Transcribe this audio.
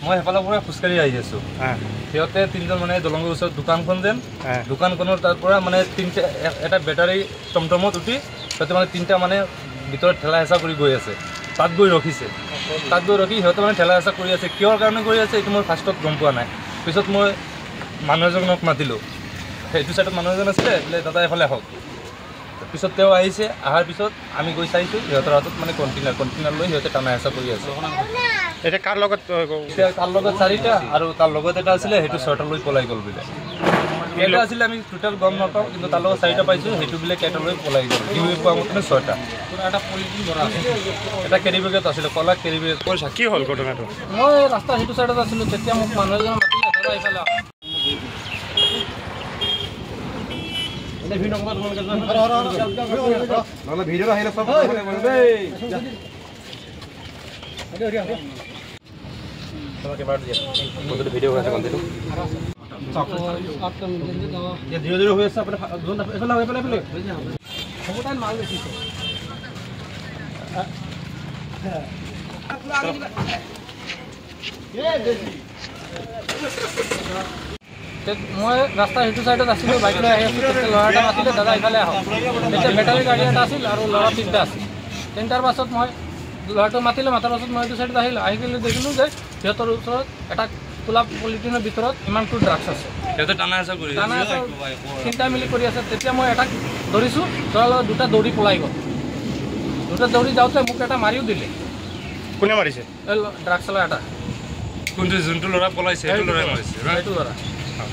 মই হেফালৰ পৰা খোজকাঢ়ি আহি আছোঁ সিহঁতে তিনিজন মানে দলঙৰ ওচৰত দোকানখন যেন দোকানখনৰ তাৰ পৰা মানে এটা বেটাৰী টমটমত উঠি সিহঁতে মানে তিনিটা মানে ভিতৰত ঠেলা হেঁচা কৰি গৈ আছে তাত গৈ ৰখিছে তাত গৈ ৰখি সিহঁতে মানে ঠেলা হেঁচা কৰি আছে কিহৰ কাৰণে কৰি আছে এইটো মই ফাৰ্ষ্টত গম পোৱা নাই পিছত মই মানুহ এজনক মাতিলোঁ সেইটো চাইডত মানুহ এজন আছিলে বোলে দাদা এফালে আহক পিছত তেওঁ আহিছে অহাৰ পিছত আমি গৈ চাইছোঁ সিহঁতৰ হাতত মানে কণ্টেইনাৰ লৈ সিহঁতে টানা হেঁচা কৰি আছে এতিয়া কাৰ লগত তাৰ লগত চাৰিটা আৰু তাৰ লগত এটা আছিলে সেইটো ছয়টা লৈ পলাই গ'ল বোলে কেইটা আছিলে আমি টোটেল গম নাপাওঁ কিন্তু তাৰ লগত চাৰিটা পাইছোঁ সেইটো বোলে কেইটা লৈ পলাই গ'ল ডিউই পোৱা মতে ছয়টা এটা পলিথিন ধৰা এটা কেৰি বেগত আছিলে কলা কেৰি বেগত কৈছা কি হ'ল ঘটনাটো মই ৰাস্তাৰ সেইটো চাইডত আছিলোঁ তেতিয়া মোক মানুহ এজন মাতিলে দাদা এইফালে ভিডিঅ' আহিলে চব ভিডিঅ' হৈ আছে কণ্টেণ্টটো ধীৰে ধীৰে হৈ আছে সবুতাই মাল বেচিছে মই ৰাস্তাৰ সেইটো চাইডত আছিলোঁ বাইক লৈ আহি আছোঁ তেতিয়া ল'ৰা এটা মাতিলে দাদা ইফালে আহক তেতিয়া বেটাৰী গাড়ী এটা আছিল আৰু ল'ৰা তিনিটা আছিল তিনিটাৰ পাছত মই ল'ৰাটো মাতিলে মাতাৰ পাছত মই এইটো চাইডত আহিলোঁ আহি পেলাই দেখিলোঁ যে সিহঁতৰ ওচৰত এটা খোলা পলিথিনৰ ভিতৰত ইমানটো ড্ৰাগছ আছে সিহঁতে টানা হেঁচা কৰি তিনিটা মিলি কৰি আছে তেতিয়া মই এটাক ধৰিছোঁ ধৰাৰ লগত দুটা দৌৰি পলাই গ'ল দুটা দৌৰি যাওঁতে মোক এটা মাৰিও দিলে কোনে মাৰিছে ড্ৰাগছ চলা এটা কোনটো যোনটো ল'ৰা পলাইছে সেইটো ল'ৰাই মাৰিছে সেইটো ল'ৰা